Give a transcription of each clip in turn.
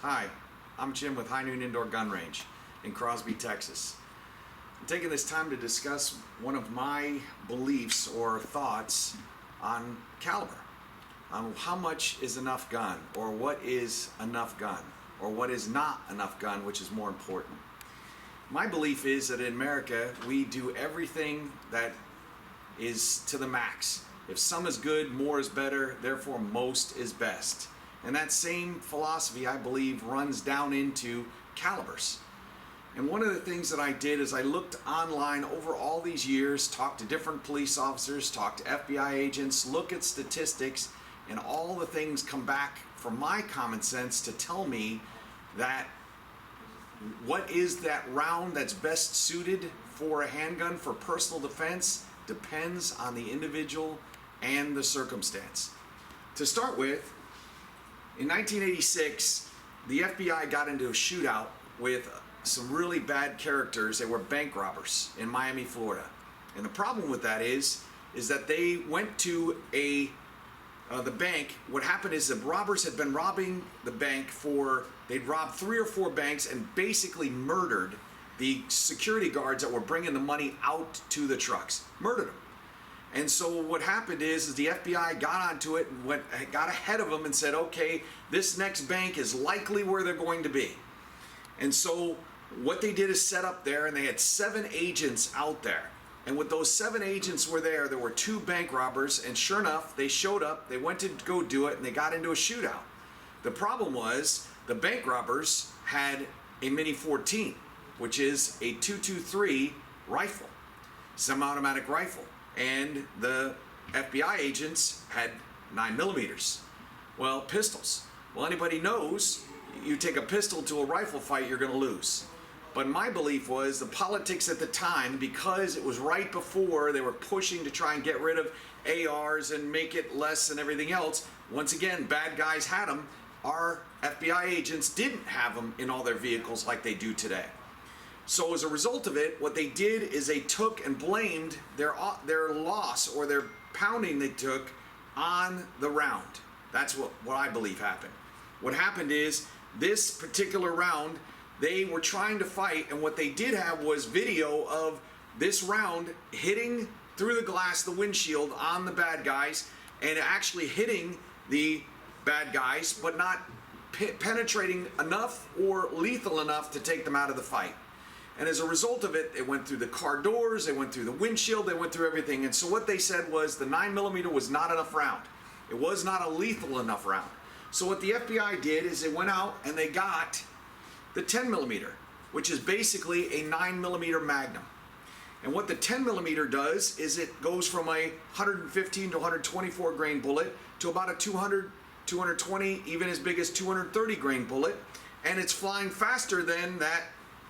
Hi, I'm Jim with Highnoon Indoor Gun Range in Crosby, Texas. I'm taking this time to discuss one of my beliefs or thoughts on caliber, on how much is enough gun, or what is enough gun, or what is not enough gun, which is more important. My belief is that in America, we do everything that is to the max. If some is good, more is better, therefore most is best. And that same philosophy, I believe, runs down into calibers. And one of the things that I did is I looked online over all these years, talked to different police officers, talked to FBI agents, look at statistics, and all the things come back from my common sense to tell me that what is that round that's best suited for a handgun for personal defense depends on the individual and the circumstance. To start with, in 1986, the FBI got into a shootout with some really bad characters. They were bank robbers in Miami, Florida. And the problem with that is that they went to the bank. What happened is the robbers had been robbing the bank they'd robbed 3 or 4 banks and basically murdered the security guards that were bringing the money out to the trucks. Murdered them. And so what happened is the FBI got onto it and got ahead of them and said, okay, this next bank is likely where they're going to be. And so what they did is set up there, and they had 7 agents out there. And with those 7 agents were there were 2 bank robbers, and sure enough, they showed up, they went to go do it, and they got into a shootout. The problem was the bank robbers had a Mini 14, which is a .223 rifle, semi-automatic rifle. And the FBI agents had 9mm. Well, pistols. Well, anybody knows you take a pistol to a rifle fight, you're going to lose. But my belief was the politics at the time, because it was right before they were pushing to try and get rid of ARs and make it less and everything else. Once again, bad guys had them. Our FBI agents didn't have them in all their vehicles like they do today. So as a result of it, what they did is they took and blamed their loss or their pounding they took on the round. That's what I believe happened. What happened is this particular round, they were trying to fight, and what they did have was video of this round hitting through the glass, the windshield, on the bad guys, and actually hitting the bad guys, but not penetrating enough or lethal enough to take them out of the fight. And as a result of it, it went through the car doors, they went through the windshield, they went through everything. And so what they said was the 9mm was not enough round. It was not a lethal enough round. So what the FBI did is they went out and they got the 10mm, which is basically a 9mm Magnum. And what the 10mm does is it goes from a 115 to 124 grain bullet to about a 200, 220, even as big as 230 grain bullet. And it's flying faster than that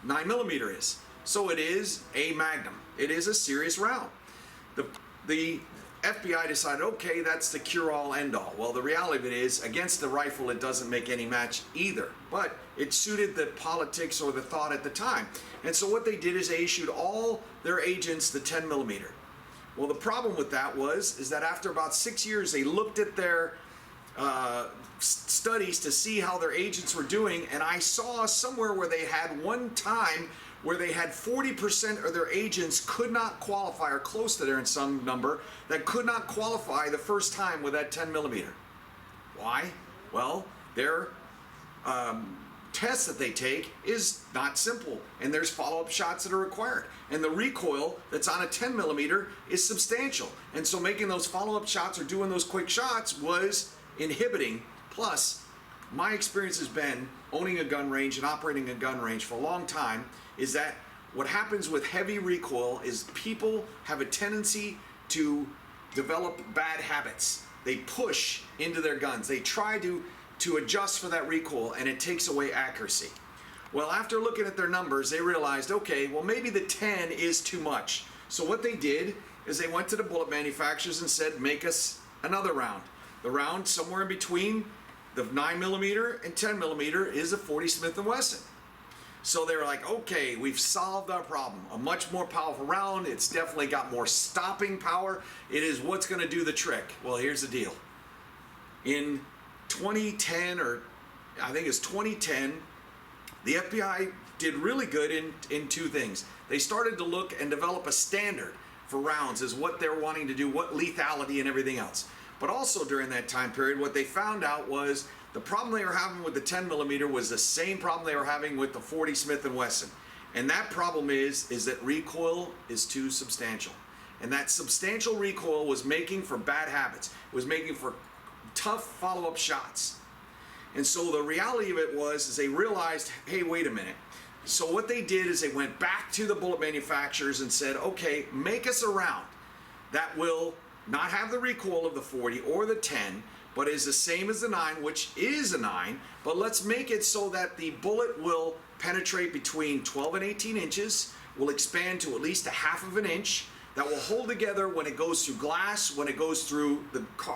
9mm is. So it is a Magnum. It is a serious round. The FBI decided, okay, that's the cure-all, end-all. Well, the reality of it is, against the rifle, it doesn't make any match either. But it suited the politics or the thought at the time. And so what they did is they issued all their agents the 10mm. Well, the problem with that is that after about 6 years, they looked at their studies to see how their agents were doing, and I saw somewhere where they had one time where they had 40% of their agents could not qualify, or close to there in some number, that could not qualify the first time with that 10mm. Why? Well, their test that they take is not simple, and there's follow-up shots that are required, and the recoil that's on a 10mm is substantial, and so making those follow-up shots or doing those quick shots was inhibiting. Plus, my experience has been owning a gun range and operating a gun range for a long time is that what happens with heavy recoil is people have a tendency to develop bad habits. They push into their guns. They try to adjust for that recoil, and it takes away accuracy. Well, after looking at their numbers, they realized, okay, well, maybe the 10 is too much. So what they did is they went to the bullet manufacturers and said, make us another round. The round somewhere in between the 9mm and 10mm is a 40 Smith & Wesson. So they were like, okay, we've solved our problem. A much more powerful round. It's definitely got more stopping power. It is what's going to do the trick. Well, here's the deal. In 2010 or I think it's 2010, the FBI did really good in two things. They started to look and develop a standard for rounds as what they're wanting to do, what lethality and everything else. But also during that time period, what they found out was the problem they were having with the 10 millimeter was the same problem they were having with the 40 Smith & Wesson. And that problem is that recoil is too substantial. And that substantial recoil was making for bad habits. It was making for tough follow-up shots. And so the reality of it is they realized, hey, wait a minute. So what they did is they went back to the bullet manufacturers and said, okay, make us a round that will not have the recoil of the 40 or the 10, but is the same as the 9, which is a 9, but let's make it so that the bullet will penetrate between 12 and 18 inches, will expand to at least a half of an inch, that will hold together when it goes through glass, when it goes through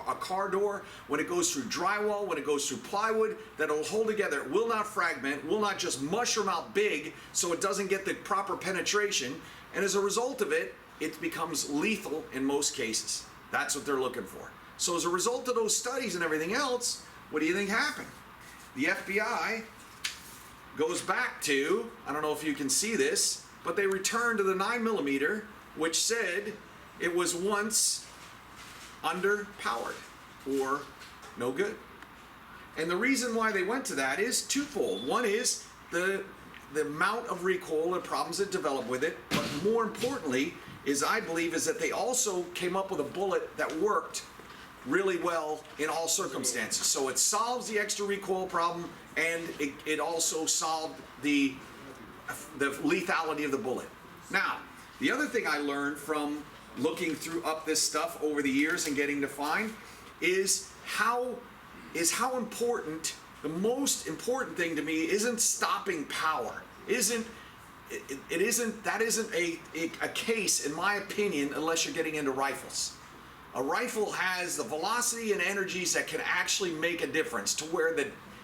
a car door, when it goes through drywall, when it goes through plywood, that will hold together. It will not fragment, will not just mushroom out big so it doesn't get the proper penetration, and as a result of it, it becomes lethal in most cases. That's what they're looking for. So as a result of those studies and everything else, what do you think happened? The FBI goes back to, I don't know if you can see this, but they returned to the 9 millimeter, which said it was once underpowered or no good. And the reason why they went to that is twofold. One is the amount of recoil and problems that develop with it, but more importantly is, I believe, is that they also came up with a bullet that worked really well in all circumstances. So it solves the extra recoil problem, and it also solved the lethality of the bullet. Now, the other thing I learned from looking through up this stuff over the years and getting to is how important, the most important thing to me isn't stopping power. That isn't a case, in my opinion, unless you're getting into rifles. A rifle has the velocity and energies that can actually make a difference, to where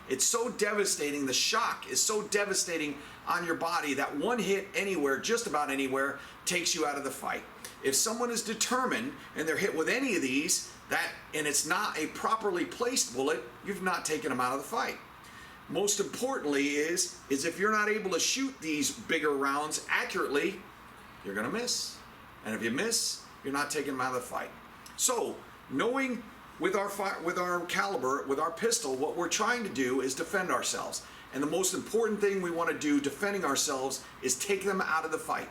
it's so devastating, the shock is so devastating on your body that one hit anywhere, just about anywhere, takes you out of the fight. If someone is determined and they're hit with any of these, and it's not a properly placed bullet, you've not taken them out of the fight. Most importantly is if you're not able to shoot these bigger rounds accurately, you're gonna miss. And if you miss, you're not taking them out of the fight. So, knowing with our caliber, with our pistol, what we're trying to do is defend ourselves. And the most important thing we want to do defending ourselves is take them out of the fight.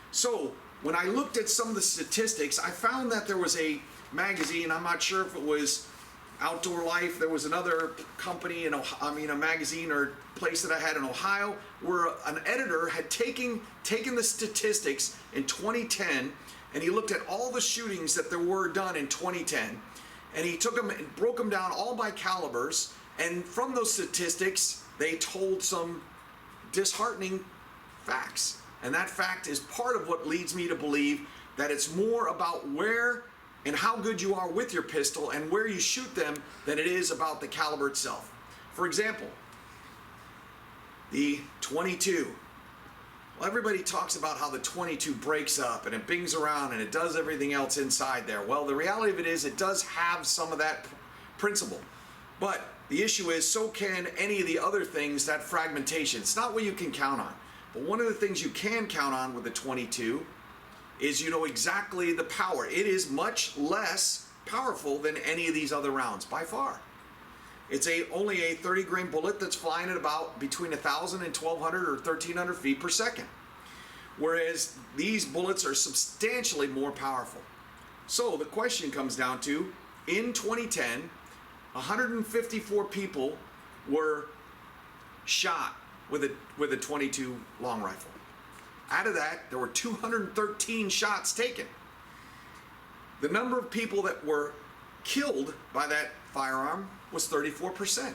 So, when I looked at some of the statistics, I found that there was a magazine, I'm not sure if it was Outdoor Life, there was another company, a magazine or place that I had in Ohio, where an editor had taken the statistics in 2010, and he looked at all the shootings that there were done in 2010, and he took them and broke them down all by calibers, and from those statistics, they told some disheartening facts. And that fact is part of what leads me to believe that it's more about where and how good you are with your pistol and where you shoot them than it is about the caliber itself. For example, the 22. Well, everybody talks about how the 22 breaks up and it bings around and it does everything else inside there. Well, the reality of it is it does have some of that principle. But the issue is, so can any of the other things, that fragmentation. It's not what you can count on. But one of the things you can count on with the 22 is you know exactly the power. It is much less powerful than any of these other rounds, by far. It's only a 30 grain bullet that's flying at about between 1,000 and 1,200 or 1,300 feet per second. Whereas these bullets are substantially more powerful. So the question comes down to, in 2010, 154 people were shot with a 22 long rifle. Out of that, there were 213 shots taken. The number of people that were killed by that firearm was 34%.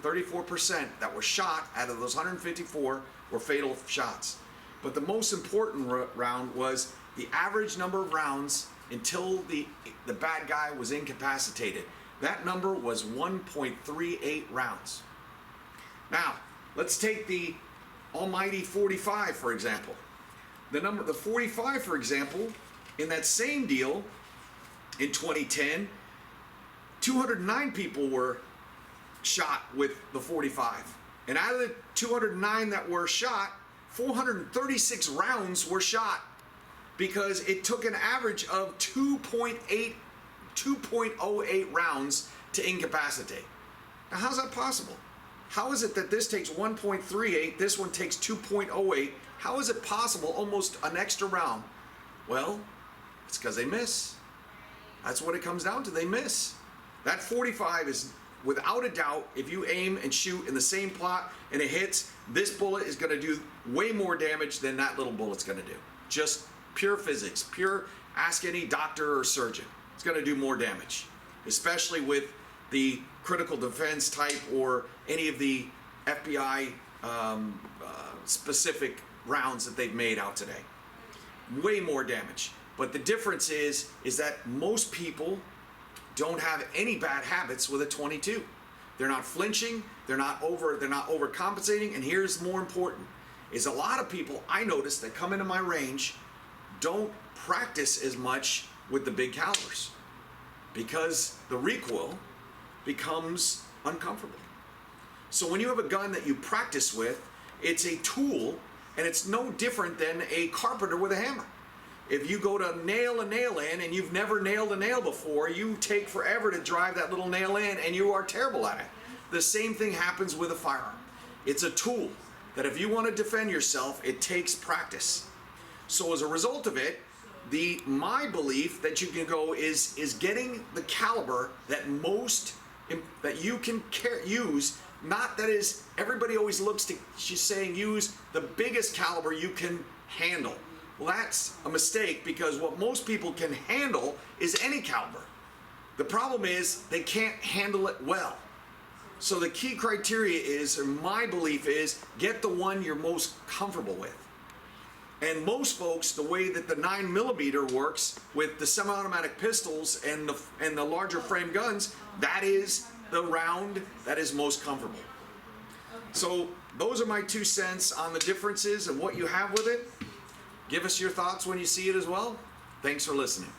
34% that were shot out of those 154 were fatal shots. But the most important round was the average number of rounds until the bad guy was incapacitated. That number was 1.38 rounds. Now, let's take the almighty 45, for example. The 45, for example, in that same deal in 2010, 209 people were shot with the 45. And out of the 209 that were shot, 436 rounds were shot because it took an average of 2.08 rounds to incapacitate. Now, how's that possible? How is it that this takes 1.38, this one takes 2.08? How is it possible, almost an extra round? Well, it's because they miss. That's what it comes down to. They miss. That 45 is, without a doubt, if you aim and shoot in the same plot and it hits, this bullet is going to do way more damage than that little bullet's going to do. Just pure physics, pure, ask any doctor or surgeon. It's going to do more damage, especially with the critical defense type or any of the FBI specific rounds that they've made out today. Way more damage. But the difference is that most people don't have any bad habits with a 22. They're not flinching, they're not overcompensating, and here's more important, is a lot of people I notice that come into my range don't practice as much with the big calibers because the recoil becomes uncomfortable. So when you have a gun that you practice with, it's a tool, and it's no different than a carpenter with a hammer. If you go to nail a nail in and you've never nailed a nail before, you take forever to drive that little nail in and you are terrible at it. The same thing happens with a firearm. It's a tool that if you want to defend yourself, it takes practice. So as a result of it, my belief that you can go is getting the caliber that you can use. Not that is, everybody always looks to, she's saying use the biggest caliber you can handle. Well, that's a mistake because what most people can handle is any caliber. The problem is they can't handle it well. So the key criteria is, or my belief is, get the one you're most comfortable with. And most folks, the way that the 9mm works with the semi-automatic pistols and the larger frame guns, that is the round that is most comfortable. So those are my 2 cents on the differences and what you have with it. Give us your thoughts when you see it as well. Thanks for listening.